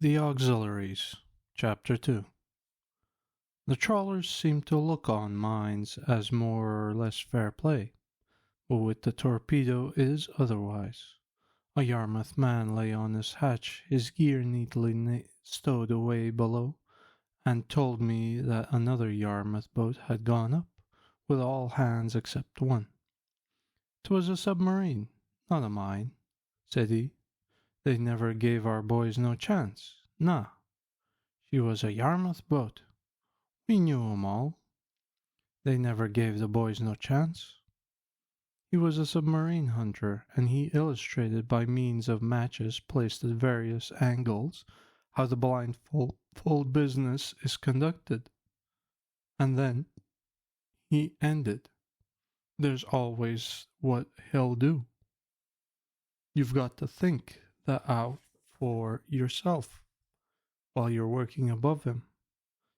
The Auxiliaries, Chapter 2. The trawlers seemed to look on mines as more or less fair play, but with the torpedo it is otherwise. A Yarmouth man lay on his hatch, his gear neatly stowed away below, and told me that another Yarmouth boat had gone up, with all hands except one. "'Twas a submarine, not a mine," said he. "They never gave our boys no chance. Nah. She was a Yarmouth boat. We knew 'em all. They never gave the boys no chance." He was a submarine hunter, and he illustrated by means of matches placed at various angles how the blindfold business is conducted. And then he ended, "There's always what he'll do. You've got to think that out for yourself while you're working above him,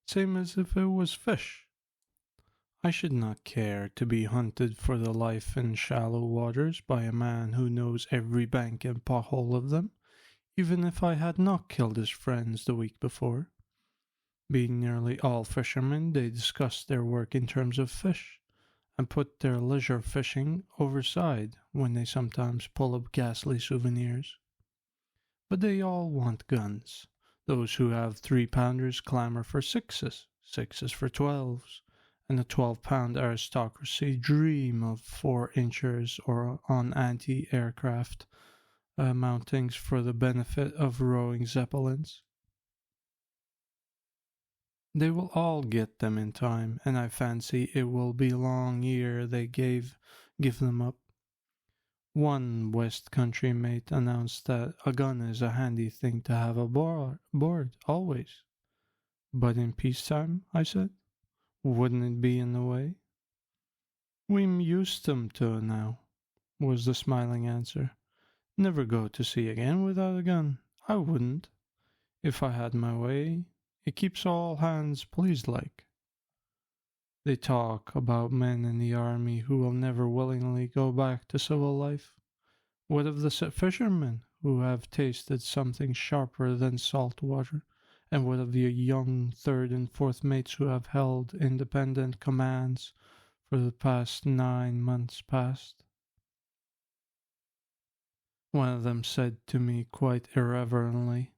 same as if it was fish. I should not care to be hunted for the life in shallow waters by a man who knows every bank and pothole of them, even if I had not killed his friends the week before. Being nearly all fishermen, they discuss their work in terms of fish, and put their leisure fishing overside when they sometimes pull up ghastly souvenirs. But they all want guns. Those who have 3-pounders clamour for sixes for 12s, and the 12-pound aristocracy dream of 4-inchers or on anti-aircraft mountings for the benefit of rowing zeppelins. They will all get them in time, and I fancy it will be long ere they give them up. One West Country mate announced that a gun is a handy thing to have aboard, always. "But in peacetime," I said, "wouldn't it be in the way?" "We'm used 'em to now," was the smiling answer. "Never go to sea again without a gun. I wouldn't. If I had my way, it keeps all hands pleased like." They talk about men in the army who will never willingly go back to civil life. What of the fishermen who have tasted something sharper than salt water? And what of the young 3rd and 4th mates who have held independent commands for the past 9 months past? One of them said to me quite irreverently,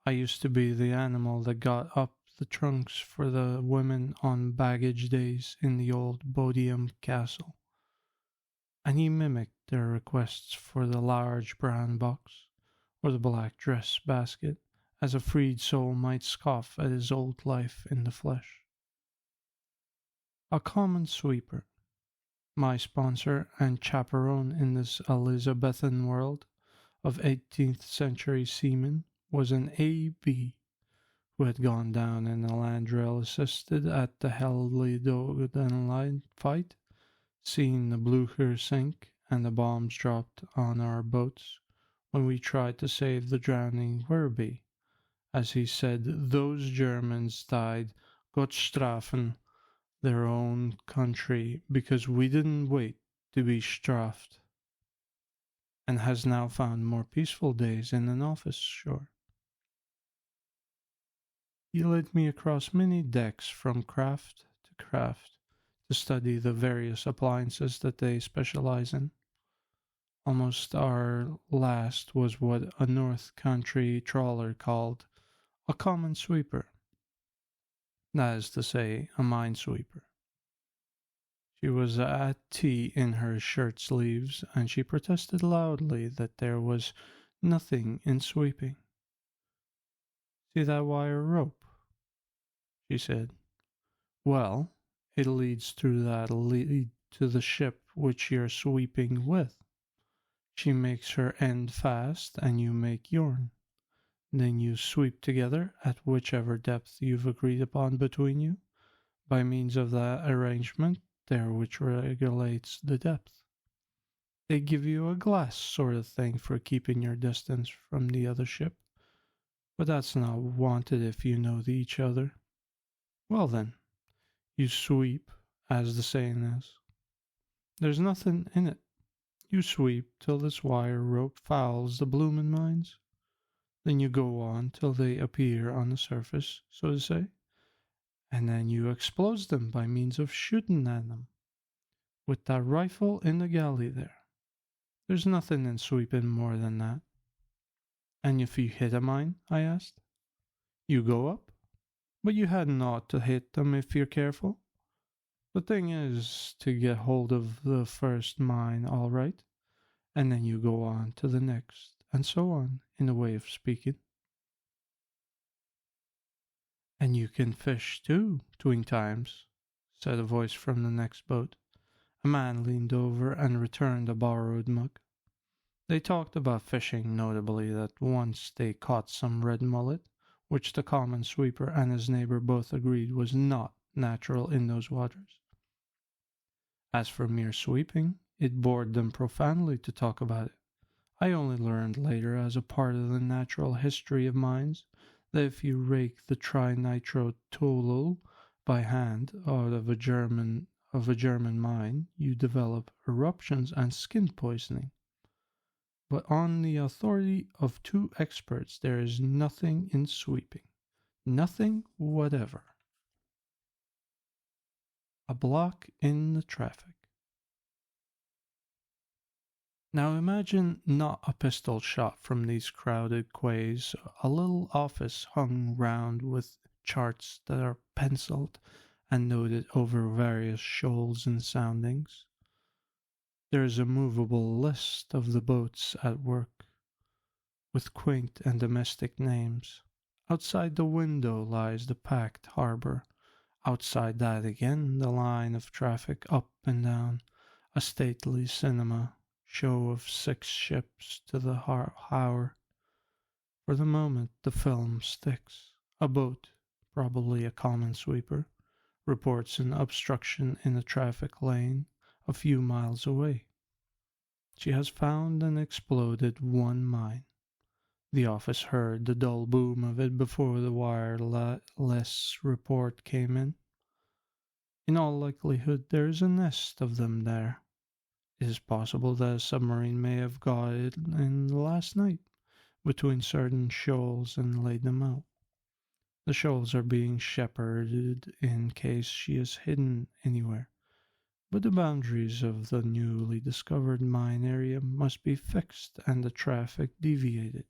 "I used to be the animal that got up the trunks for the women on baggage days in the old Bodiam Castle." And he mimicked their requests for the large brown box or the black dress basket, as a freed soul might scoff at his old life in the flesh. A common sweeper, my sponsor and chaperone in this Elizabethan world of 18th century seamen, was an A.B. who had gone down in the Landrill, assisted at the Helly-Doden line fight, seen the Blucher sink and the bombs dropped on our boats when we tried to save the drowning Werby. As he said, those Germans died Gott strafen their own country because we didn't wait to be straffed, and has now found more peaceful days in an office shore. He led me across many decks from craft to craft to study the various appliances that they specialize in. Almost our last was what a North Country trawler called a common sweeper. That is to say, a minesweeper. She was at tea in her shirt sleeves, and she protested loudly that there was nothing in sweeping. "See that wire rope?" she said. "Well, it leads through that lead to the ship which you're sweeping with. She makes her end fast, and you make yourn. Then you sweep together at whichever depth you've agreed upon between you, by means of that arrangement there which regulates the depth. They give you a glass sort of thing for keeping your distance from the other ship, but that's not wanted if you know each other. Well then, you sweep, as the saying is. There's nothing in it. You sweep till this wire rope fouls the bloomin' mines. Then you go on till they appear on the surface, so to say, and then you explode them by means of shooting at them with that rifle in the galley there. There's nothing in sweeping more than that. And if you hit a mine, I asked, you go up, but you hadn't ought to hit them if you're careful. The thing is to get hold of the first mine all right, and then you go on to the next, and so on, in a way of speaking. And you can fish too, tween times, said a voice from the next boat. A man leaned over and returned a borrowed mug. They talked about fishing, notably that once they caught some red mullet, which the common sweeper and his neighbor both agreed was not natural in those waters. As for mere sweeping, it bored them profoundly to talk about it. I only learned later, as a part of the natural history of mines, that if you rake the trinitrotoluol by hand out of a German mine, you develop eruptions and skin poisoning. But on the authority of two experts, there is nothing in sweeping. Nothing whatever. A block in the traffic. Now imagine not a pistol shot from these crowded quays, a little office hung round with charts that are penciled and noted over various shoals and soundings. There is a movable list of the boats at work, with quaint and domestic names. Outside the window lies the packed harbor. Outside that again, the line of traffic up and down, a stately cinema, show of 6 ships to the hour. For the moment, the film sticks. A boat, probably a common sweeper, reports an obstruction in a traffic lane a few miles away. She has found and exploded one mine. The office heard the dull boom of it before the wireless report came in. In all likelihood, there is a nest of them there. It is possible that a submarine may have got it in last night, between certain shoals, and laid them out. The shoals are being shepherded in case she is hidden anywhere, but the boundaries of the newly discovered mine area must be fixed and the traffic deviated.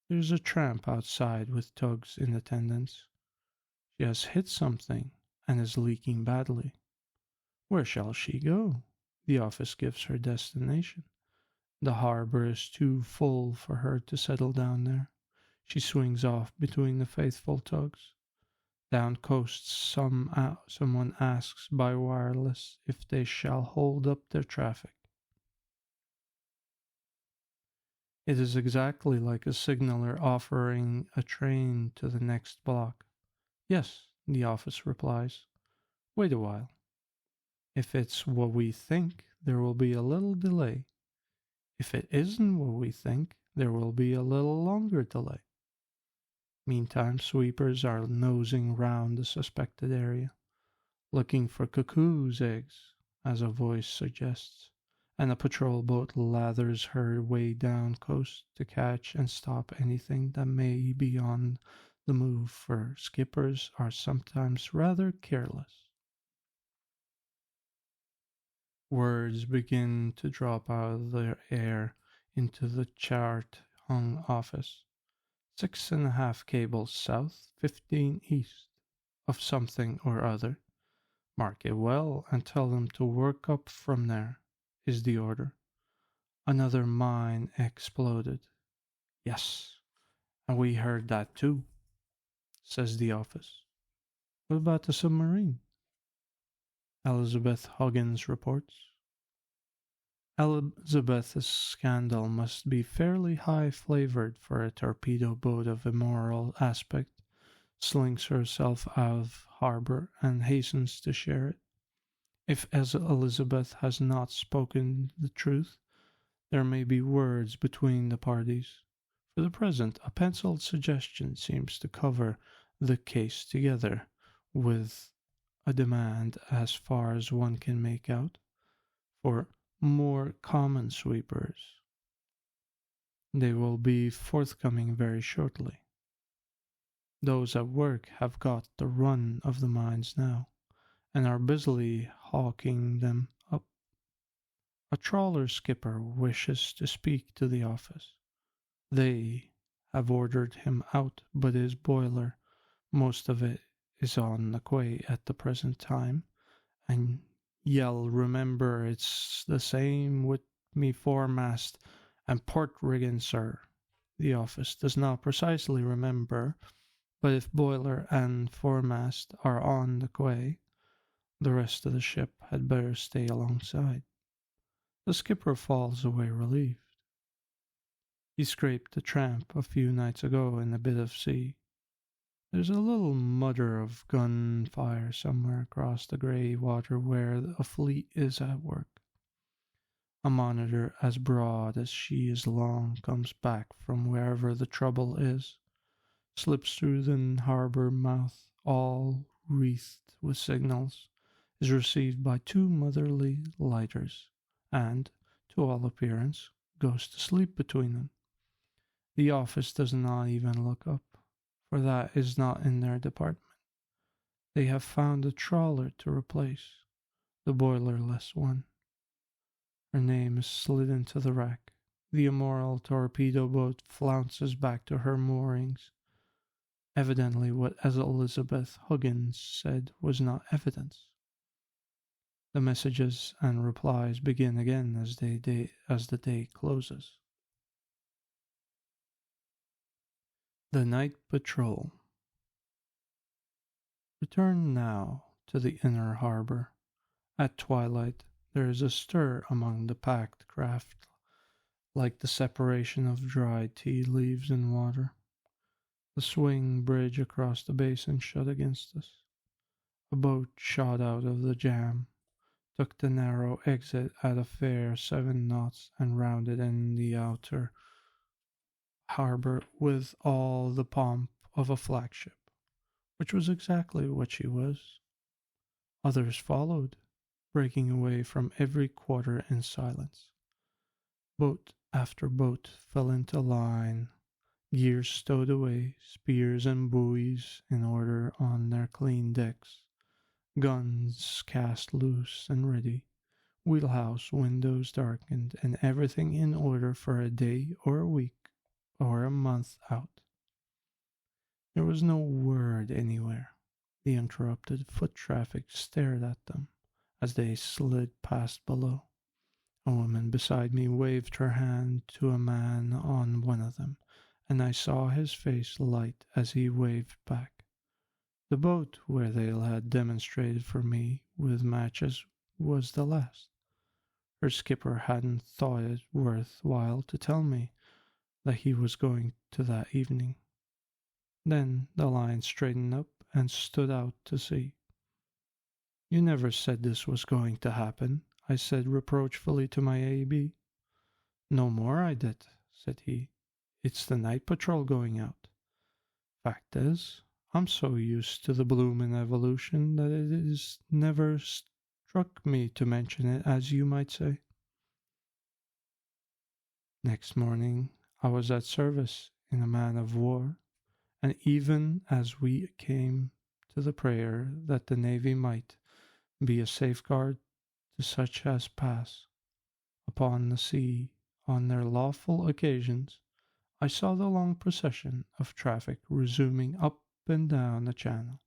There is a tramp outside with tugs in attendance. She has hit something and is leaking badly. Where shall she go? The office gives her destination. The harbor is too full for her to settle down there. She swings off between the faithful tugs. Down coast, someone asks by wireless if they shall hold up their traffic. It is exactly like a signaller offering a train to the next block. Yes, the office replies. Wait a while. If it's what we think, there will be a little delay. If it isn't what we think, there will be a little longer delay. Meantime, sweepers are nosing round the suspected area, looking for cuckoo's eggs, as a voice suggests, and a patrol boat lathers her way down coast to catch and stop anything that may be on the move, for skippers are sometimes rather careless. Words begin to drop out of their air into the chart-hung office. 6.5 cables south, 15 east, of something or other. Mark it well and tell them to work up from there, is the order. Another mine exploded. Yes, and we heard that too, says the office. What about the submarine? Elizabeth Huggins reports. Elizabeth's scandal must be fairly high-flavored for a torpedo boat of immoral aspect, slings herself out of harbor and hastens to share it. If as Elizabeth has not spoken the truth, there may be words between the parties. For the present, a penciled suggestion seems to cover the case together with a demand, as far as one can make out, for more common sweepers. They will be forthcoming very shortly. Those at work have got the run of the mines now, and are busily hawking them up. A trawler skipper wishes to speak to the office. They have ordered him out, but his boiler, most of it, is on the quay at the present time, and ye'll remember it's the same with me foremast and port rigging, sir. The office does not precisely remember, but if boiler and foremast are on the quay, the rest of the ship had better stay alongside. The skipper falls away relieved. He scraped the tramp a few nights ago in a bit of sea. There's a little mutter of gunfire somewhere across the grey water where a fleet is at work. A monitor as broad as she is long comes back from wherever the trouble is, slips through the harbour mouth, all wreathed with signals, is received by two motherly lighters, and, to all appearance, goes to sleep between them. The office does not even look up, for that is not in their department. They have found a trawler to replace, the boilerless one. Her name is slid into the rack. The immoral torpedo boat flounces back to her moorings. Evidently what Elizabeth Huggins said was not evidence. The messages and replies begin again as the day closes. The night patrol. Return now to the inner harbor. At twilight there is a stir among the packed craft, like the separation of dried tea leaves in water. The swing bridge across the basin shut against us. A boat shot out of the jam, took the narrow exit at a fair 7 knots, and rounded in the outer harbor with all the pomp of a flagship, which was exactly what she was. Others followed, breaking away from every quarter in silence. Boat after boat fell into line, gears stowed away, spears and buoys in order on their clean decks, guns cast loose and ready, wheelhouse windows darkened, and everything in order for a day or a week or a month out. There was no word anywhere. The interrupted foot traffic stared at them as they slid past below. A woman beside me waved her hand to a man on one of them, and I saw his face light as he waved back. The boat where they had demonstrated for me with matches was the last. Her skipper hadn't thought it worth while to tell me that he was going to that evening. Then the line straightened up and stood out to sea. "You never said this was going to happen," I said reproachfully to my A.B. "No more I did," said he. "It's the night patrol going out. Fact is, I'm so used to the bloomin' evolution that it is never struck me to mention it, as you might say." Next morning I was at service in a man of war, and even as we came to the prayer that the Navy might be a safeguard to such as pass upon the sea on their lawful occasions, I saw the long procession of traffic resuming up and down the channel.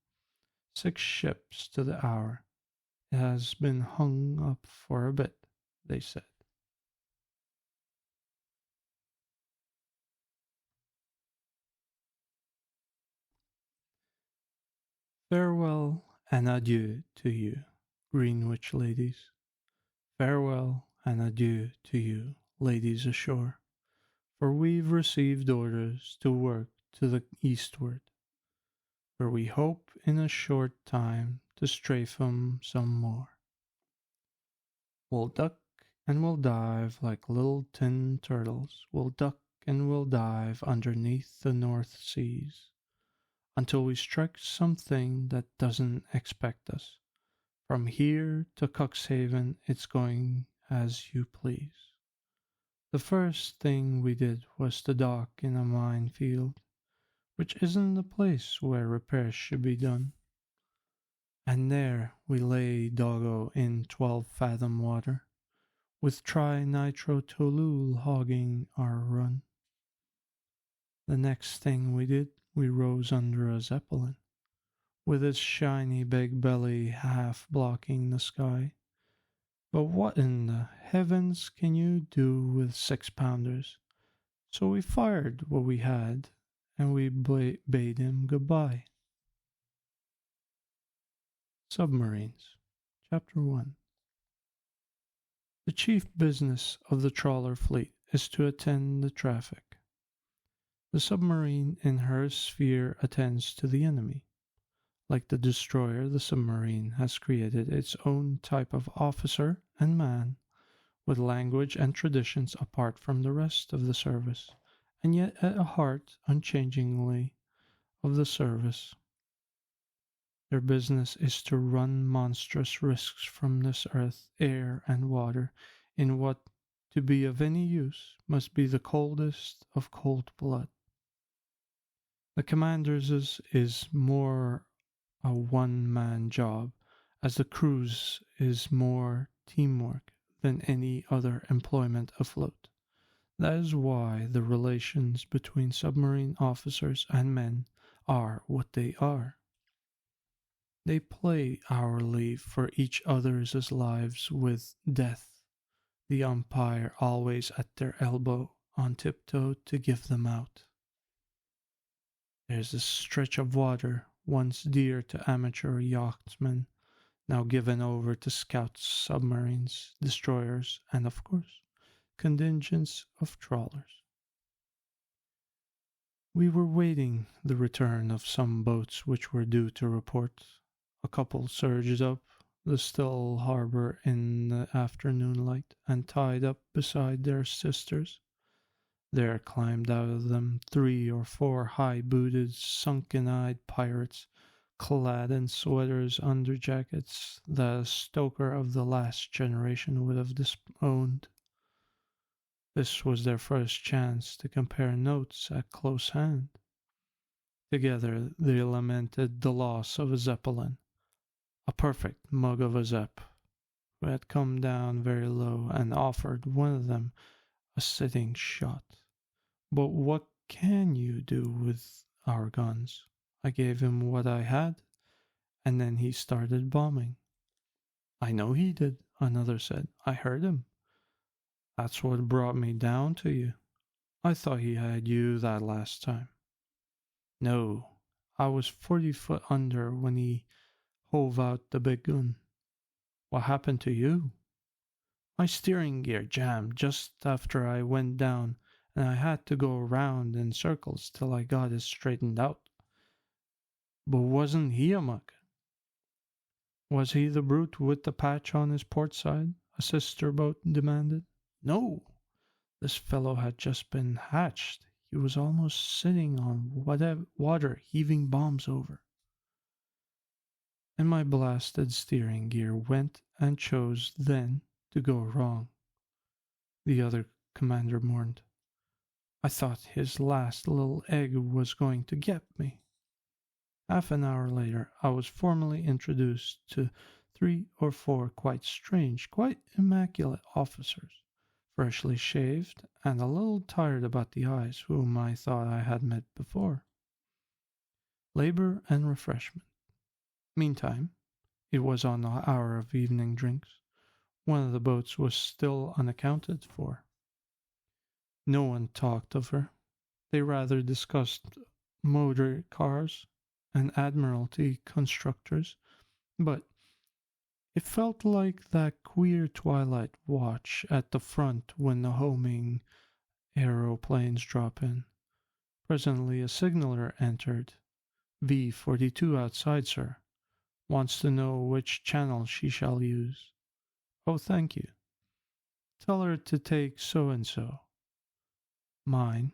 6 ships to the hour. It has been hung up for a bit, they said. Farewell and adieu to you, Greenwich ladies. Farewell and adieu to you, ladies ashore, for we've received orders to work to the eastward, where we hope in a short time to strafe 'em some more. We'll duck and we'll dive like little tin turtles. We'll duck and we'll dive underneath the North Seas, until we strike something that doesn't expect us. From here to Cuxhaven it's going as you please. The first thing we did was to dock in a minefield, which isn't the place where repairs should be done. And there we lay doggo in 12-fathom water, with trinitrotoluol hogging our run. The next thing we did, we rose under a zeppelin, with its shiny big belly half blocking the sky. But what in the heavens can you do with 6-pounders? So we fired what we had, and we bade him goodbye. Submarines. Chapter 1. The chief business of the trawler fleet is to attend the traffic. The submarine in her sphere attends to the enemy. Like the destroyer, the submarine has created its own type of officer and man, with language and traditions apart from the rest of the service, and yet at the heart, unchangingly, of the service. Their business is to run monstrous risks from this earth, air, and water, in what, to be of any use, must be the coldest of cold blood. The commander's is more a one-man job, as the crew's is more teamwork than any other employment afloat. That is why the relations between submarine officers and men are what they are. They play hourly for each other's lives with death, the umpire always at their elbow on tiptoe to give them out. There's a stretch of water once dear to amateur yachtsmen, now given over to scouts, submarines, destroyers, and, of course, contingents of trawlers. We were waiting the return of some boats which were due to report. A couple surged up the still harbor in the afternoon light and tied up beside their sisters. There climbed out of them 3 or 4 high-booted, sunken-eyed pirates, clad in sweaters under jackets that a stoker of the last generation would have disowned. This was their first chance to compare notes at close hand. Together they lamented the loss of a Zeppelin, a perfect mug of a Zepp, who had come down very low and offered one of them a sitting shot. But what can you do with our guns? I gave him what I had, and then he started bombing. I know he did, another said. I heard him. That's what brought me down to you. I thought he had you that last time. No, I was 40 foot under when he hove out the big gun. What happened to you? My steering gear jammed just after I went down, and I had to go around in circles till I got it straightened out. But wasn't he a mug? Was he the brute with the patch on his port side? A sister boat demanded. No, this fellow had just been hatched. He was almost sitting on water heaving bombs over. And my blasted steering gear went and chose then to go wrong. The other commander mourned. I thought his last little egg was going to get me. Half an hour later, I was formally introduced to 3 or 4 quite strange, quite immaculate officers, freshly shaved and a little tired about the eyes, whom I thought I had met before. Labor and refreshment. Meantime, it was on the hour of evening drinks. One of the boats was still unaccounted for. No one talked of her. They rather discussed motor cars and admiralty constructors, but it felt like that queer twilight watch at the front when the homing aeroplanes drop in. Presently a signaller entered. V-42 outside, sir. Wants to know which channel she shall use. Oh, thank you. Tell her to take so-and-so. Mine,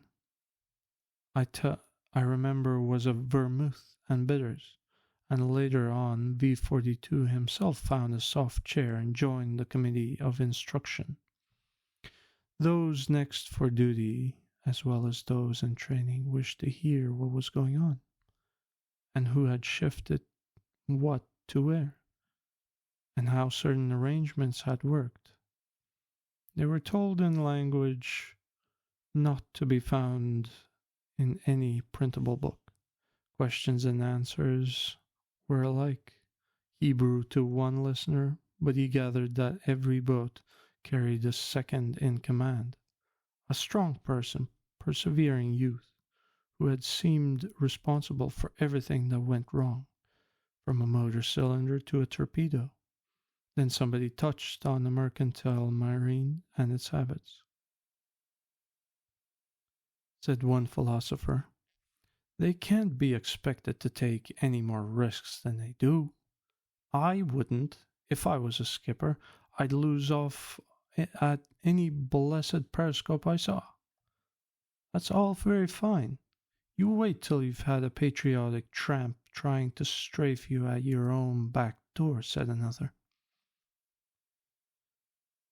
I remember, was of vermouth and bitters, and later on V-42 himself found a soft chair and joined the committee of instruction. Those next for duty, as well as those in training, wished to hear what was going on, and who had shifted what to where, and how certain arrangements had worked. They were told in language not to be found in any printable book. Questions and answers were alike, Hebrew to one listener, but he gathered that every boat carried a second in command, a strong person, persevering youth, who had seemed responsible for everything that went wrong, from a motor cylinder to a torpedo. Then somebody touched on the mercantile marine and its habits. Said one philosopher, "They can't be expected to take any more risks than they do. I wouldn't. If I was a skipper, I'd lose off at any blessed periscope I saw." "That's all very fine. You wait till you've had a patriotic tramp trying to strafe you at your own back door," said another.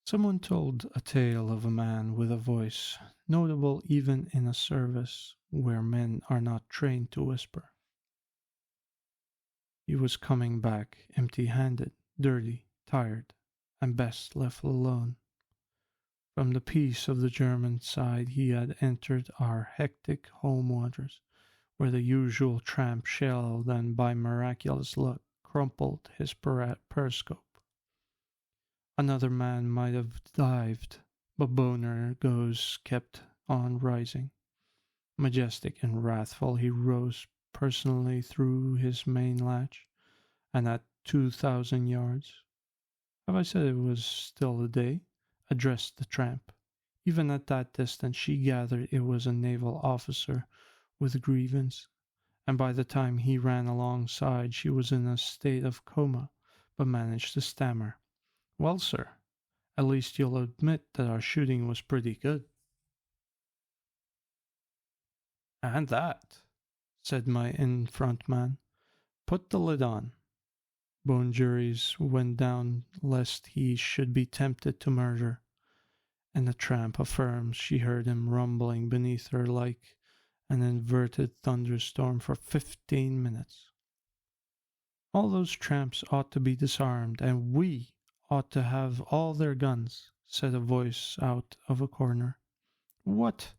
Someone told a tale of a man with a voice, notable even in a service where men are not trained to whisper. He was coming back empty-handed, dirty, tired, and best left alone. From the peace of the German side he had entered our hectic home waters, where the usual tramp shelled and by miraculous luck crumpled his periscope. Another man might have dived, but Boner Goes kept on rising. Majestic and wrathful, he rose personally through his main latch, and at 2,000 yards, have I said it was still a day, addressed the tramp. Even at that distance she gathered it was a naval officer with grievance, and by the time he ran alongside she was in a state of coma, but managed to stammer, "Well, sir, at least you'll admit that our shooting was pretty good." "And that," said my in-front man. "Put the lid on." Bone juries went down lest he should be tempted to murder, and the tramp affirms she heard him rumbling beneath her like an inverted thunderstorm for 15 minutes. "All those tramps ought to be disarmed, and we ought to have all their guns," said a voice out of a corner. "What?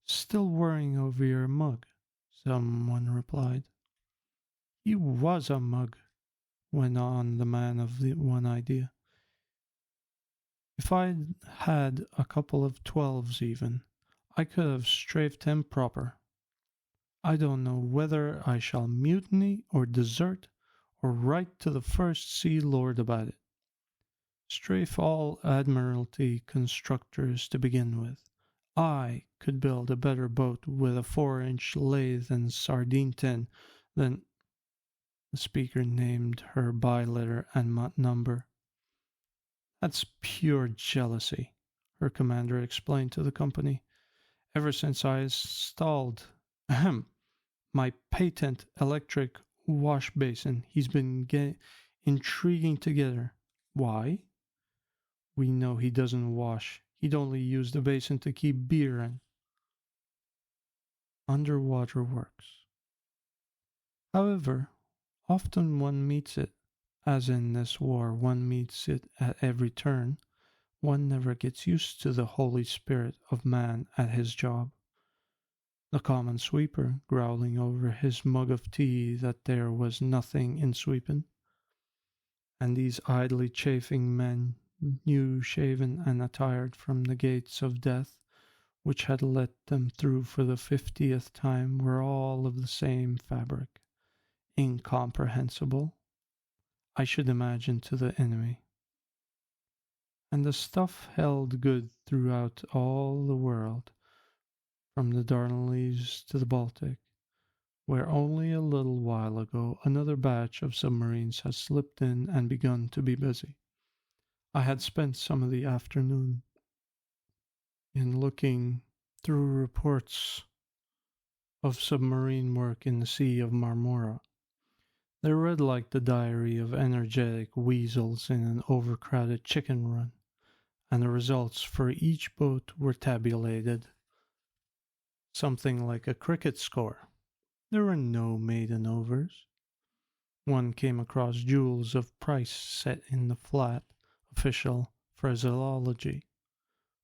Still worrying over your mug?" someone replied. "He was a mug," went on the man of the one idea. "If I'd had a couple of 12s even, I could have strafed him proper. I don't know whether I shall mutiny or desert or write to the First Sea Lord about it. Strafe all Admiralty constructors to begin with. I could build a better boat with a 4-inch lathe and sardine tin than—" The speaker named her by-letter and number. "That's pure jealousy," her commander explained to the company. "Ever since I installed my patent electric wash basin, he's been intriguing together. Why? We know he doesn't wash. He'd only use the basin to keep beer in." Underwater works. However, often one meets it, as in this war one meets it at every turn. One never gets used to the holy spirit of man at his job. The common sweeper growling over his mug of tea that there was nothing in sweeping, and these idly chafing men, new shaven and attired from the gates of death, which had let them through for the 50th time, were all of the same fabric, incomprehensible, I should imagine, to the enemy. And the stuff held good throughout all the world, from the Dardanelles to the Baltic, where only a little while ago another batch of submarines had slipped in and begun to be busy. I had spent some of the afternoon in looking through reports of submarine work in the Sea of Marmora. They read like the diary of energetic weasels in an overcrowded chicken run, and the results for each boat were tabulated, something like a cricket score. There were no maiden overs. One came across jewels of price set in the flat, official phraseology.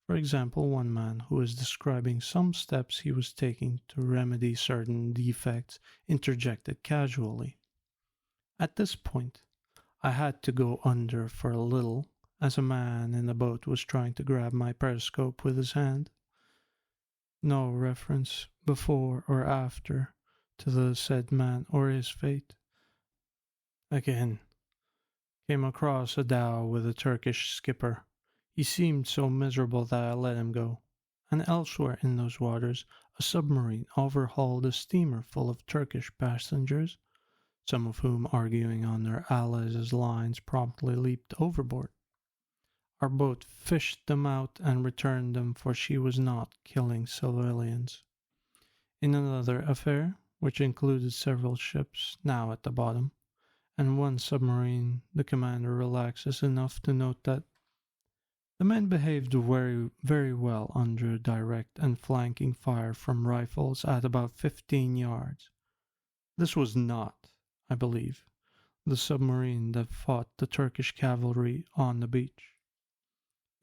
For example, one man who was describing some steps he was taking to remedy certain defects interjected casually. At this point, I had to go under for a little, as a man in the boat was trying to grab my periscope with his hand. No reference, before or after, to the said man or his fate. Again, came across a dhow with a Turkish skipper. He seemed so miserable that I let him go. And elsewhere in those waters, a submarine overhauled a steamer full of Turkish passengers, some of whom, arguing on their allies' lines, promptly leaped overboard. Our boat fished them out and returned them, for she was not killing civilians. In another affair, which included several ships now at the bottom, and one submarine, the commander relaxes enough to note that the men behaved very, very well under direct and flanking fire from rifles at about 15 yards. This was not, I believe, the submarine that fought the Turkish cavalry on the beach.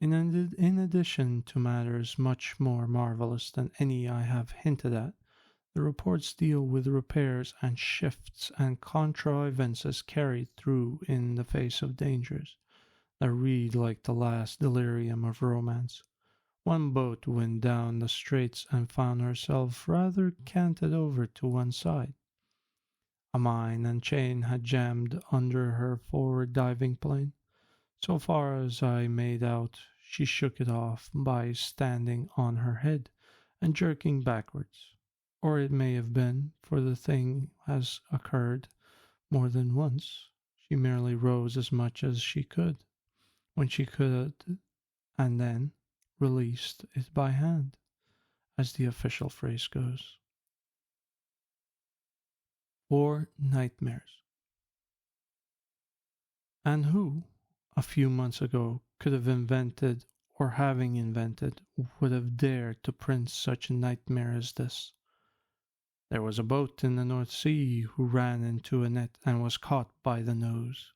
In addition to matters much more marvelous than any I have hinted at, the reports deal with repairs and shifts and contrivances carried through in the face of dangers that read like the last delirium of romance. One boat went down the straits and found herself rather canted over to one side. A mine and chain had jammed under her forward diving plane. So far as I made out, she shook it off by standing on her head and jerking backwards. Or it may have been, for the thing has occurred more than once, she merely rose as much as she could, when she could, and then released it by hand, as the official phrase goes. War nightmares. And who, a few months ago, could have invented, or having invented, would have dared to print such a nightmare as this? There was a boat in the North Sea who ran into a net and was caught by the nose.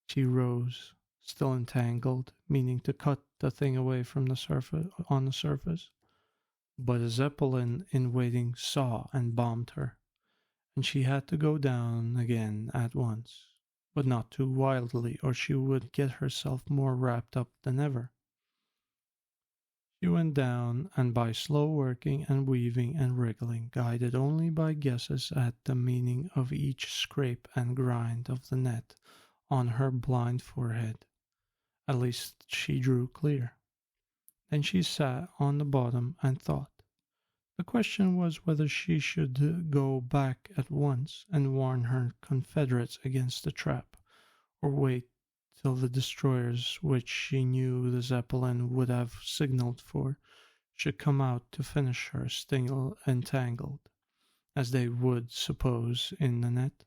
She rose, still entangled, meaning to cut the thing away from the surface. But a Zeppelin in waiting saw and bombed her, and she had to go down again at once, but not too wildly, or she would get herself more wrapped up than ever. She went down, and by slow working and weaving and wriggling, guided only by guesses at the meaning of each scrape and grind of the net on her blind forehead, at least she drew clear. Then she sat on the bottom and thought. The question was whether she should go back at once and warn her confederates against the trap, or wait till the destroyers, which she knew the Zeppelin would have signaled for, should come out to finish her still entangled, as they would suppose, in the net.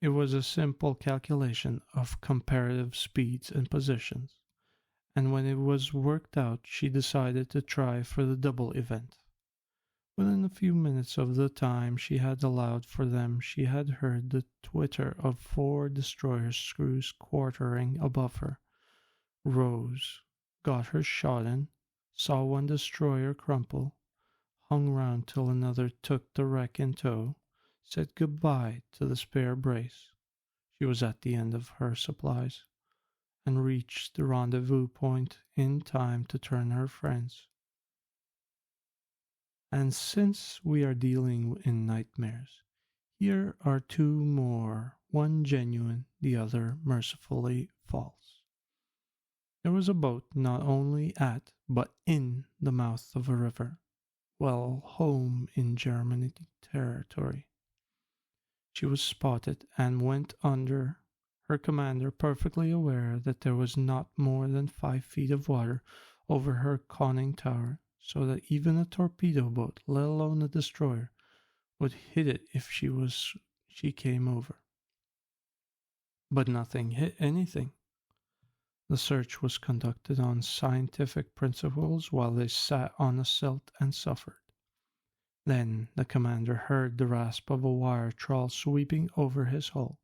It was a simple calculation of comparative speeds and positions, and when it was worked out she decided to try for the double event. Within a few minutes of the time she had allowed for them, she had heard the twitter of 4 destroyer screws quartering above her, rose, got her shot in, saw one destroyer crumple, hung round till another took the wreck in tow, said good-bye to the spare brace. She was at the end of her supplies, and reached the rendezvous point in time to turn her friends. And since we are dealing in nightmares, here are 2 more, one genuine, the other mercifully false. There was a boat not only at, but in the mouth of a river, well home in German territory. She was spotted and went under, her commander perfectly aware that there was not more than 5 feet of water over her conning tower, so that even a torpedo boat, let alone a destroyer, would hit it if she came over. But nothing hit anything. The search was conducted on scientific principles while they sat on a silt and suffered. Then the commander heard the rasp of a wire trawl sweeping over his hull.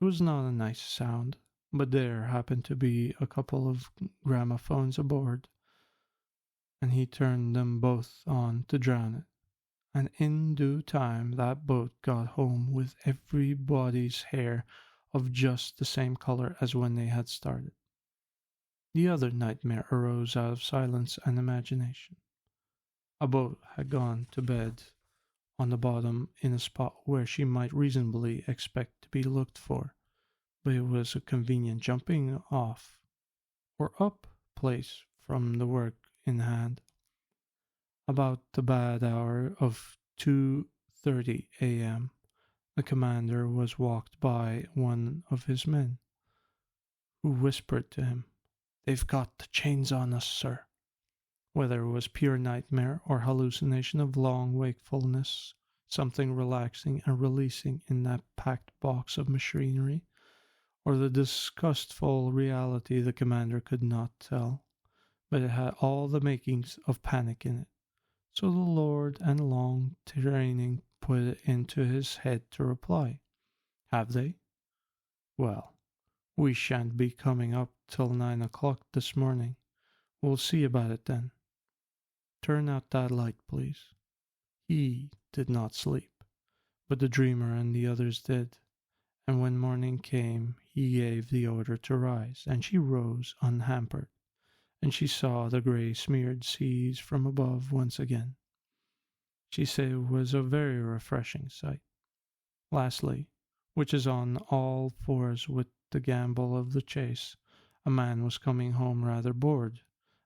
It was not a nice sound, but there happened to be a couple of gramophones aboard, and he turned them both on to drown it. And in due time that boat got home with everybody's hair of just the same color as when they had started. The other nightmare arose out of silence and imagination. A boat had gone to bed on the bottom in a spot where she might reasonably expect to be looked for, but it was a convenient jumping off or up place from the work in hand. About the bad hour of 2:30 a.m., the commander was walked by one of his men, who whispered to him, "They've got the chains on us, sir." Whether it was pure nightmare or hallucination of long wakefulness, something relaxing and releasing in that packed box of machinery, or the disgustful reality, the commander could not tell, but it had all the makings of panic in it. So the Lord and long training put it into his head to reply, "Have they? Well, we shan't be coming up till 9 o'clock this morning. We'll see about it then. Turn out that light, please." He did not sleep, but the dreamer and the others did, and when morning came he gave the order to rise, and she rose unhampered, and she saw the grey smeared seas from above once again. She said it was a very refreshing sight. Lastly, which is on all fours with the gambol of the chase, a man was coming home rather bored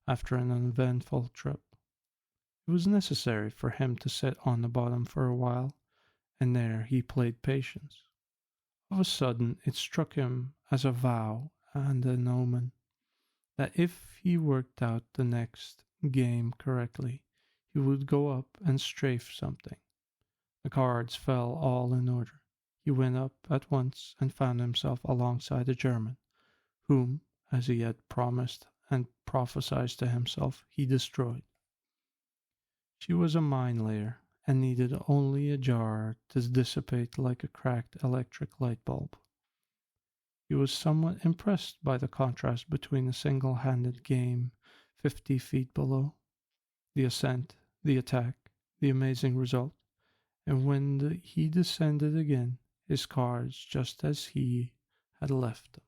after an uneventful trip. It was necessary for him to sit on the bottom for a while, and there he played patience. Of a sudden it struck him as a vow and an omen that if he worked out the next game correctly, he would go up and strafe something. The cards fell all in order. He went up at once and found himself alongside a German, whom, as he had promised and prophesied to himself, he destroyed. She was a mine layer, and needed only a jar to dissipate like a cracked electric light bulb. He was somewhat impressed by the contrast between a single-handed game 50 feet below, the ascent, the attack, the amazing result, and when he descended again, his cards just as he had left them.